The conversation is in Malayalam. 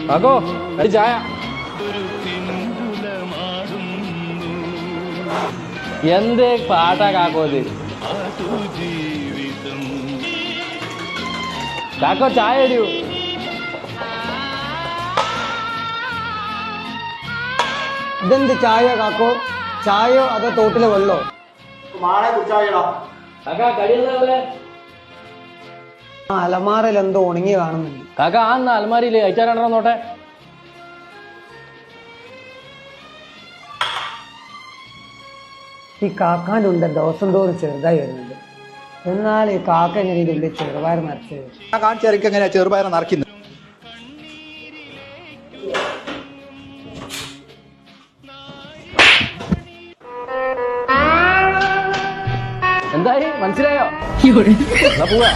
കാക്കോ ഒരു ചായ. എന്ത് പാട്ടാ കാക്കോ ഇത്? കാക്കോ ചായ തരൂ. ഇതെന്ത് ചായ കാക്കോ? ചായയോ അതോ തോട്ടിലെ വെള്ളോ? അലമാറയിൽ എന്തോ ഉണങ്ങി കാണുന്നുണ്ട്. കാക്ക ആ അൽമാരിയില് അയച്ചാരണ്ടോ നോട്ടെ. ഈ കാക്കാനുണ്ട് ദിവസം തോറും ചെറുതായി വരുന്നുണ്ട്. എന്നാൽ ഈ കാക്ക എങ്ങനെ ഇതിന്റെ ചെറുപയർ നിറച്ചത്? കാണിച്ചറിക്ക് എങ്ങനെയാ ചെറുപയർ നിറയ്ക്കുന്നത്? എന്തായി മനസ്സിലായോ? പോവാ.